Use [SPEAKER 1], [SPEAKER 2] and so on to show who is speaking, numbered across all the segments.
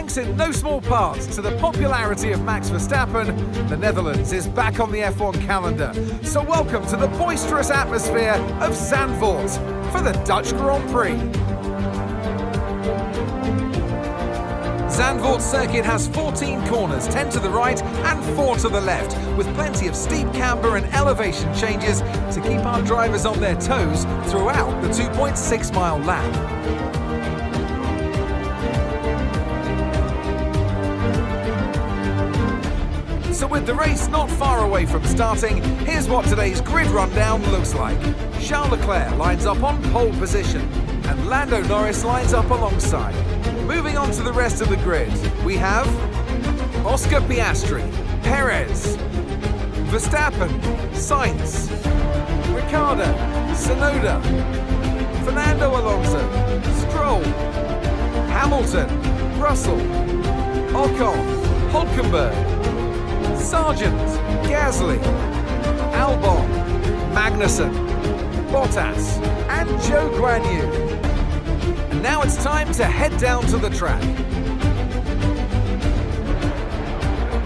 [SPEAKER 1] Thanks in no small part to the popularity of Max Verstappen, the Netherlands is back on the F1 calendar. So welcome to the boisterous atmosphere of Zandvoort for the Dutch Grand Prix. Zandvoort circuit has 14 corners, 10 to the right and 4 to the left, with plenty of steep camber and elevation changes to keep our drivers on their toes throughout the 2.6 mile lap. So with the race not far away from starting, here's what today's grid rundown looks like. Charles Leclerc lines up on pole position, and Lando Norris lines up alongside. Moving on to the rest of the grid, we have Oscar Piastri, Perez, Verstappen, Sainz, Ricciardo, Tsunoda, Fernando Alonso, Stroll, Hamilton, Russell, Ocon, Hülkenberg, Sargent, Gasly, Albon, Magnussen, Bottas and Joe Guan Yu. And now it's time to head down to the track.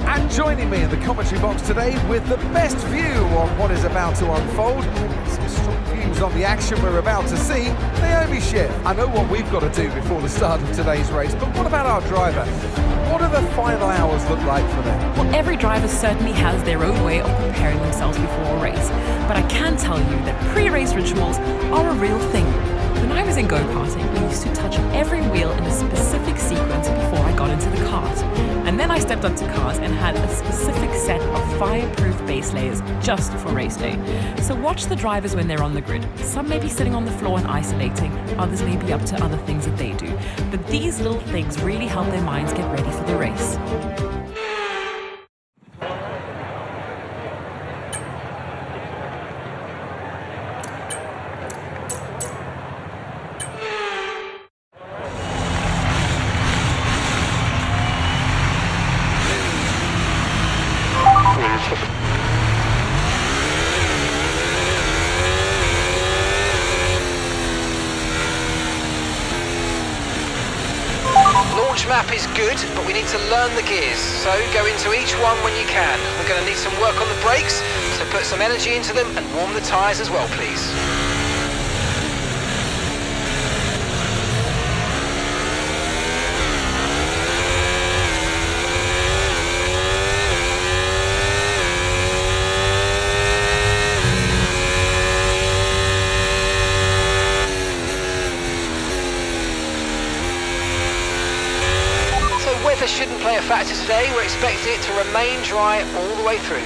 [SPEAKER 1] And joining me in the commentary box today with the best view on what is about to unfold, some strong views on the action we're about to see, Naomi Schiff. I know what we've got to do before the start of today's race, but what about our driver? What do the final hours look like for them?
[SPEAKER 2] Well, every driver certainly has their own way of preparing themselves before a race, but I can tell you that pre-race rituals are a real thing. When I was in go-karting, I used to touch every wheel in a specific sequence before I got into the cart. And then I stepped up to cars and had a specific set of fireproof base layers just for race day. So watch the drivers when they're on the grid. Some may be sitting on the floor and isolating, others may be up to other things that they do. But these little things really help their minds get ready for the race.
[SPEAKER 3] Launch map is good, but we need to learn the gears, so go into each one when you can. We're going to need some work on the brakes, so put some energy into them and warm the tyres as well, please. Weather shouldn't play a factor today. We're expecting it to remain dry all the way through.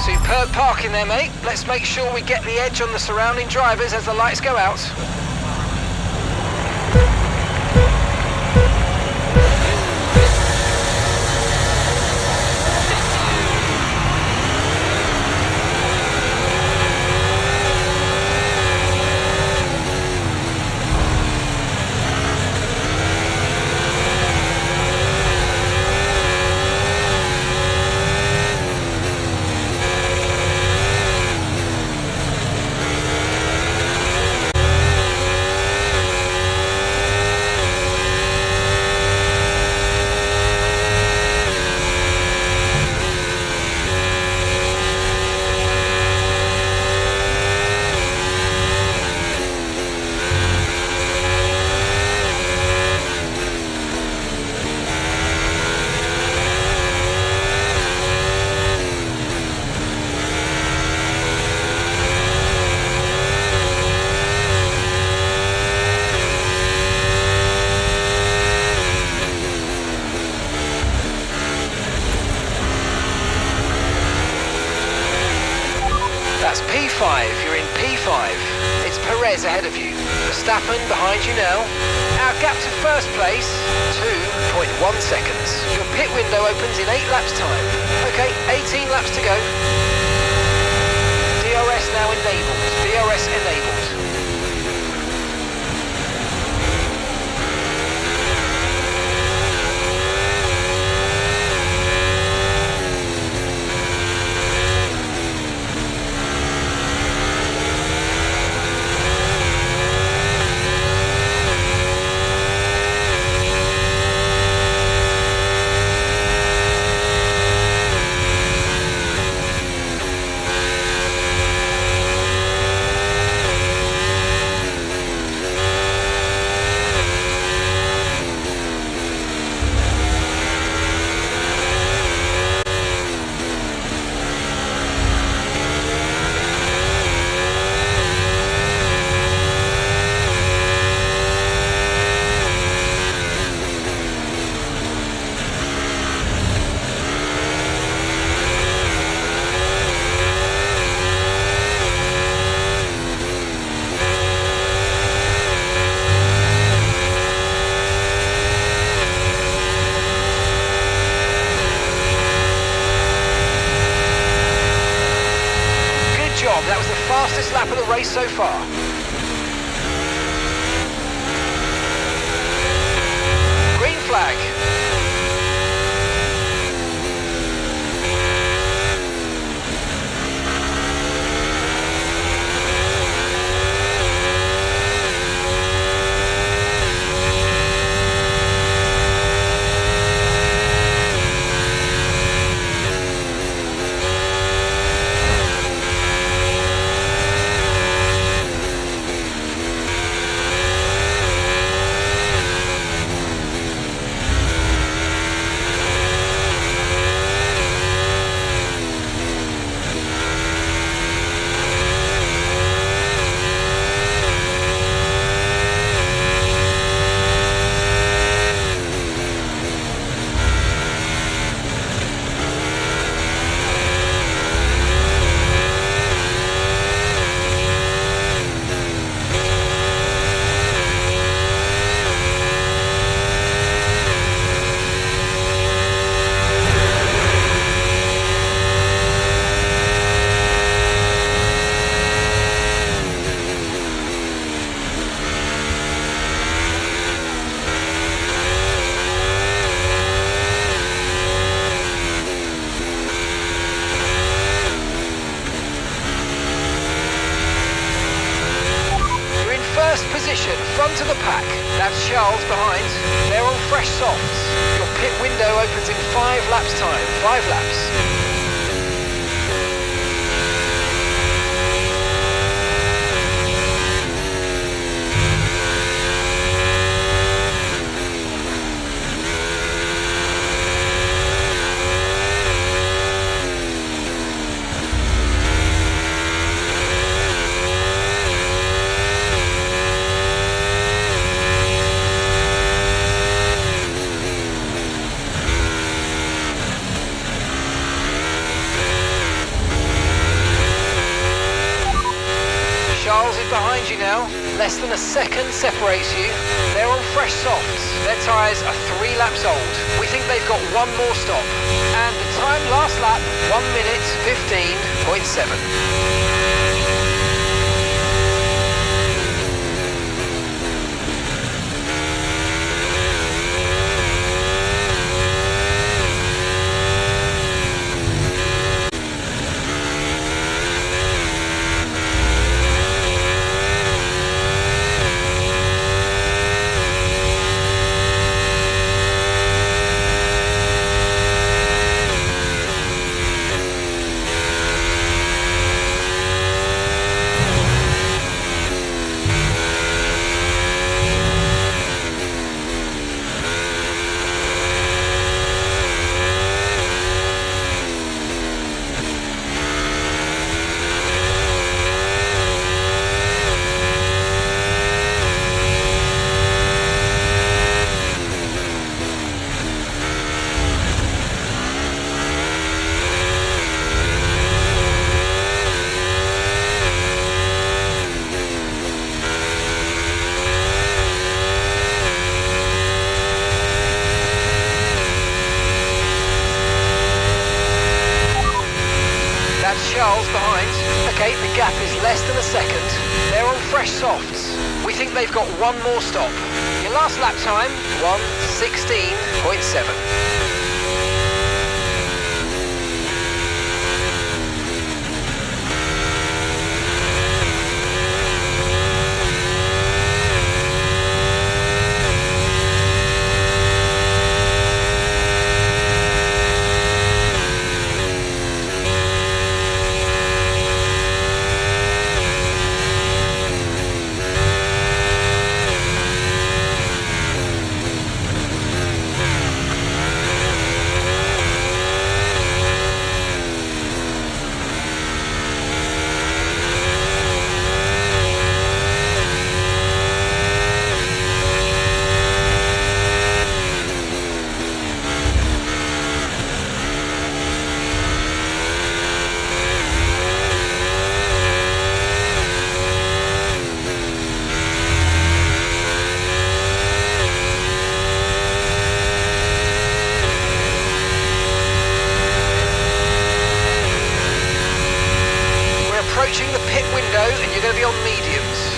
[SPEAKER 3] Superb parking there, mate. Let's make sure we get the edge on the surrounding drivers as the lights go out. That's P5, you're in P5. It's Perez ahead of you. Verstappen behind you now. Our gap to first place, 2.1 seconds. Your pit window opens in 8 laps time. Okay, 18 laps to go. DRS now enabled. DRS enabled. That was the fastest lap of the race so far. Green flag. Position, front of the pack. That's Charles behind. They're on fresh softs. Your pit window opens in 5 laps time. 5 laps. Charles is behind you now. Less than a second separates you. They're on fresh softs. Their tyres are 3 laps old. We think they've got one more stop. And the time last lap, 1 minute 15.7. Charles behind. Okay, the gap is less than a second. They're on fresh softs. We think they've got one more stop. Your last lap time, 1:16.7. Approaching the pit window and you're going to be on mediums.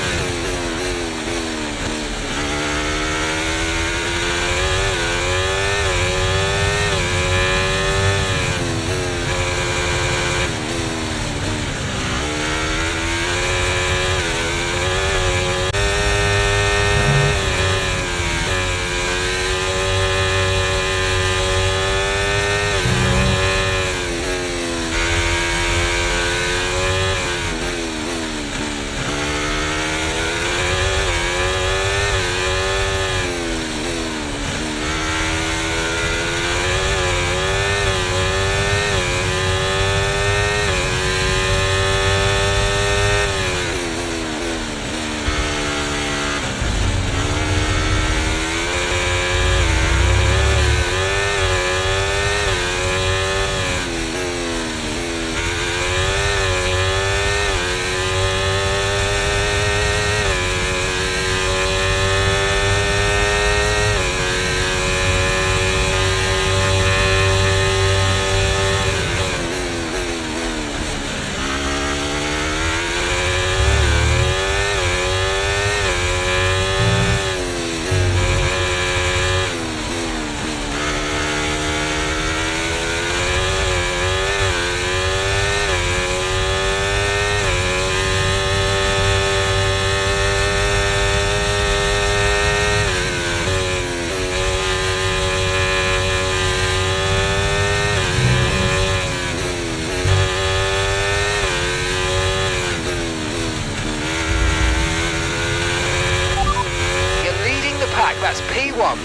[SPEAKER 3] That's P1.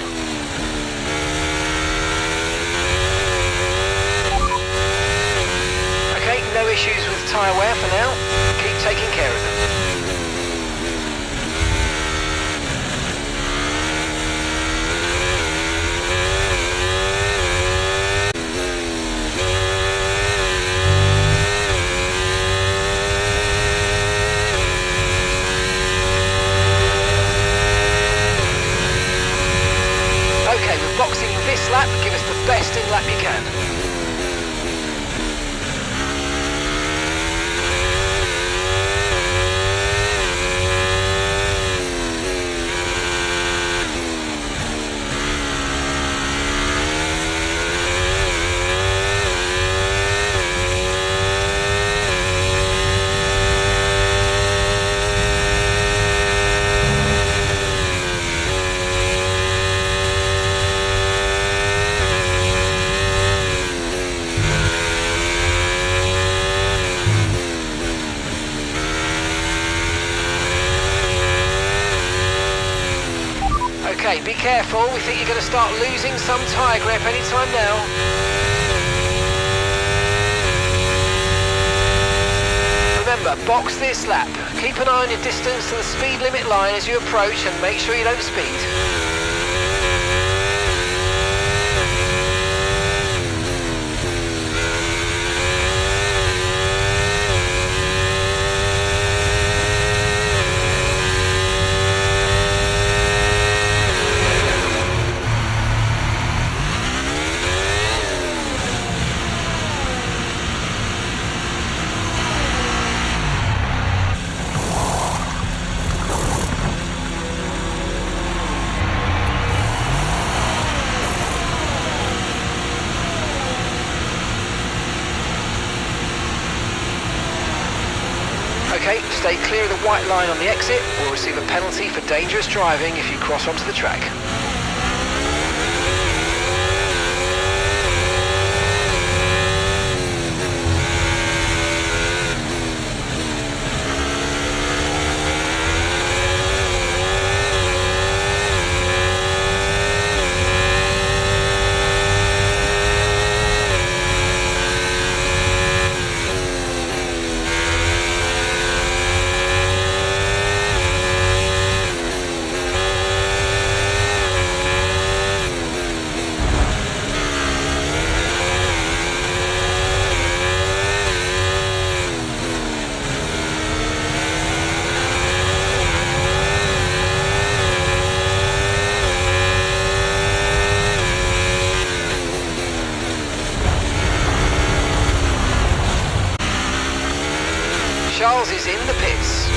[SPEAKER 3] Okay, no issues with tyre wear for now. Keep taking care of them. Okay, we're boxing this lap, give us the best in lap you can. Okay, be careful, we think you're going to start losing some tyre grip anytime now. Remember, box this lap. Keep an eye on your distance to the speed limit line as you approach and make sure you don't speed. stay clear of the white line on the exit, will receive a penalty for dangerous driving if you cross onto the track. Charles is in the pits.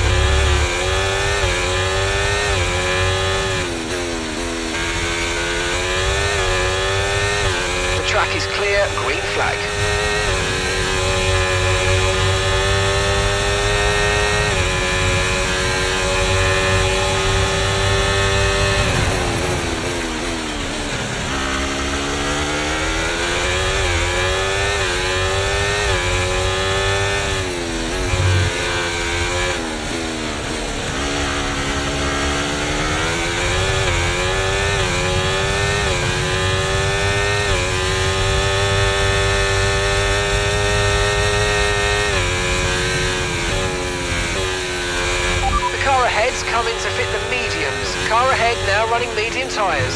[SPEAKER 3] The track is clear, green flag. Coming to fit the mediums. Car ahead now running medium tyres.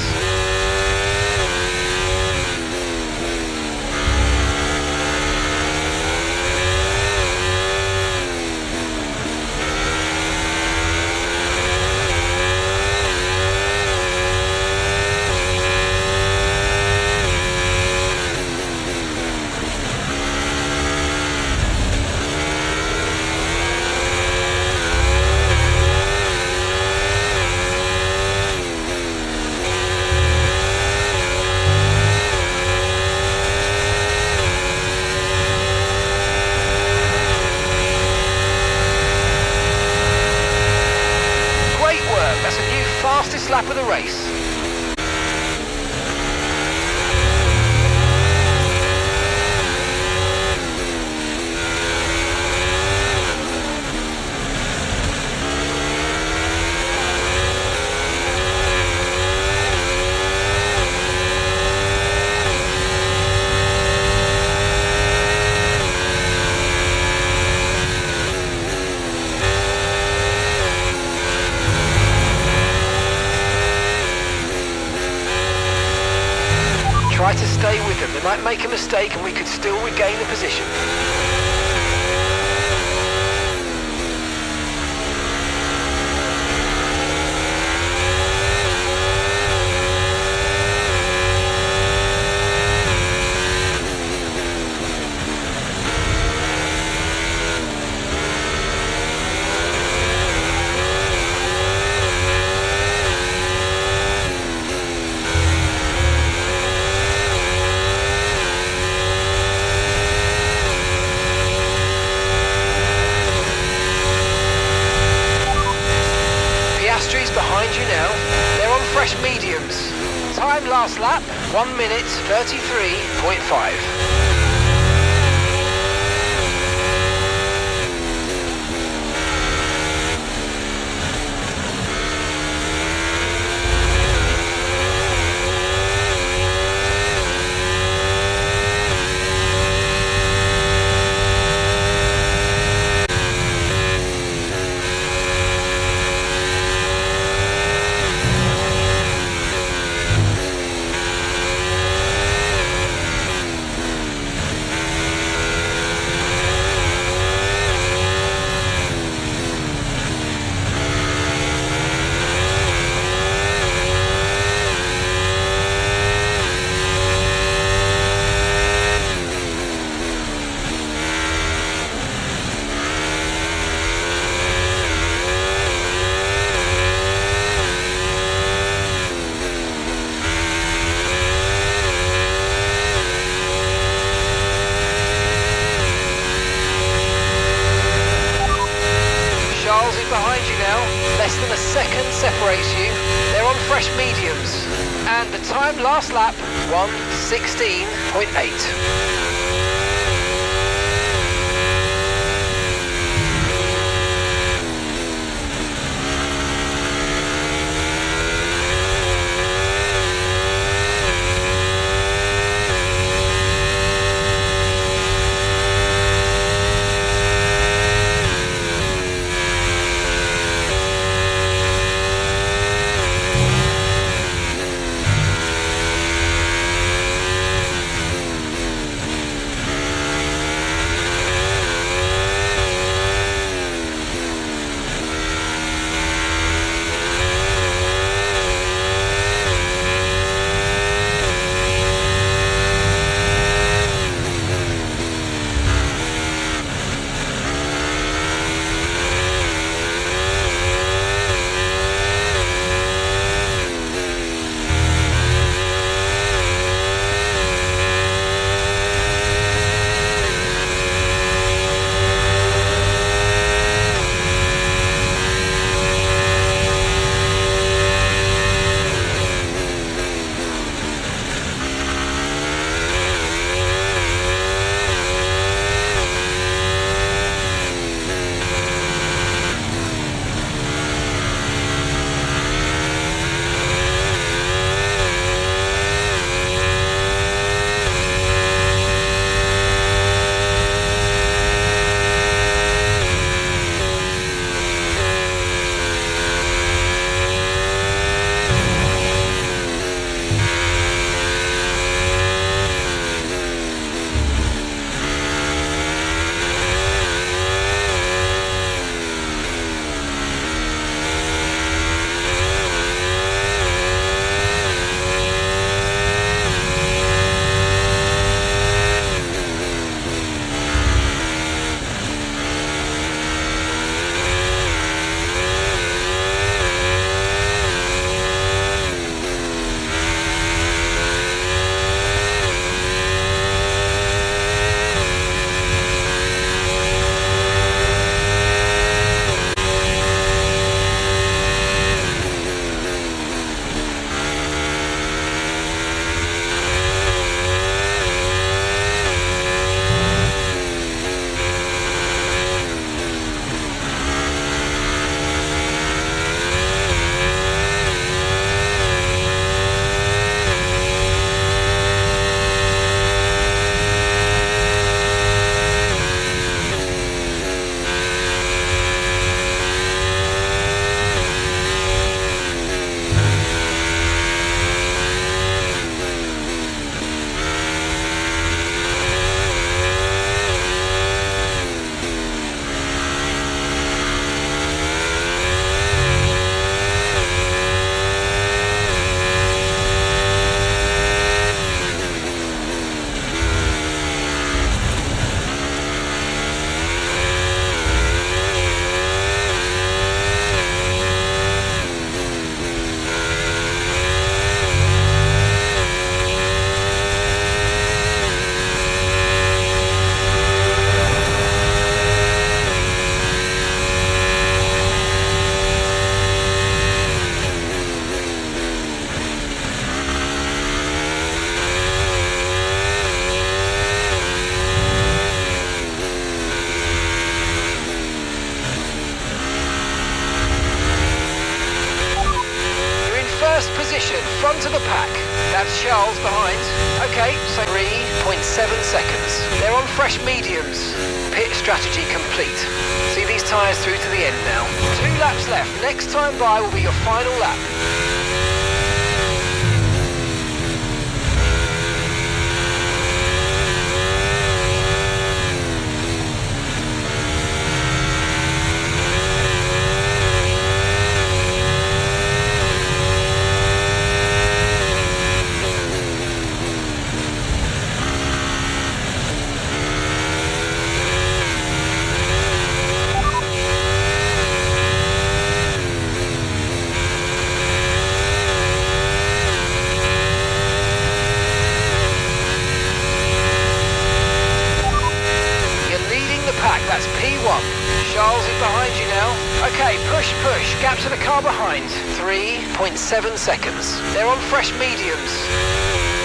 [SPEAKER 3] Fastest lap of the race. Try to stay with them. They might make a mistake and we could still regain the position. Behind you now, they're on fresh mediums. Time last lap, 1 minute 33.5. seconds separates you. They're on fresh mediums. And the time last lap, 1:16.8. front of the pack. That's Charles behind. Okay, so 3.7 seconds. They're on fresh mediums. Pit strategy complete. See these tyres through to the end now. 2 laps left. Next time by will be your final lap. That's P1. Charles is behind you now. Okay, push, push. Gap to the car behind. 3.7 seconds. They're on fresh mediums.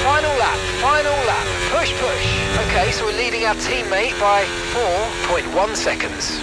[SPEAKER 3] Final lap, final lap. Push, push. Okay, so we're leading our teammate by 4.1 seconds.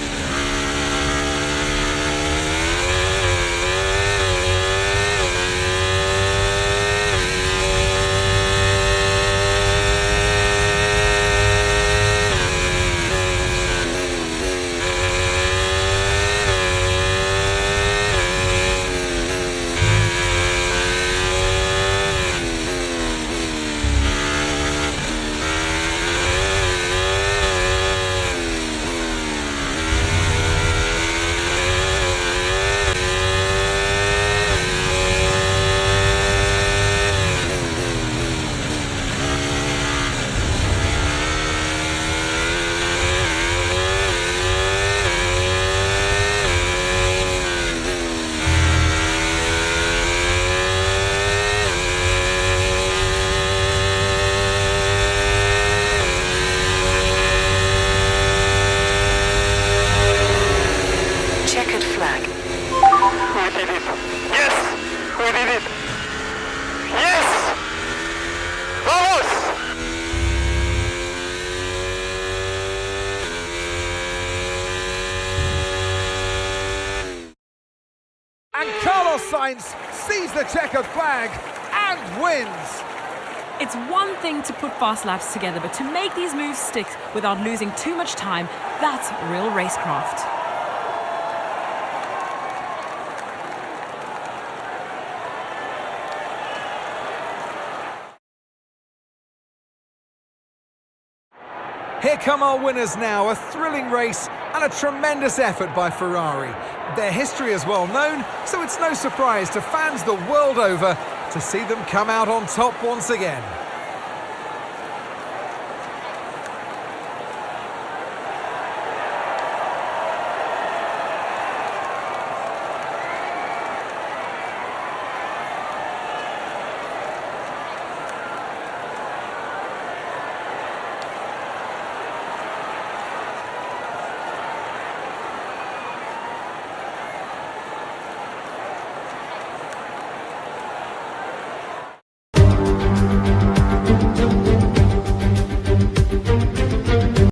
[SPEAKER 1] Sainz sees the checkered flag and wins.
[SPEAKER 2] It's one thing to put fast laps together, but to make these moves stick without losing too much time, that's real racecraft.
[SPEAKER 1] Here come our winners now, a thrilling race and a tremendous effort by Ferrari. Their history is well known, so it's no surprise to fans the world over to see them come out on top once again.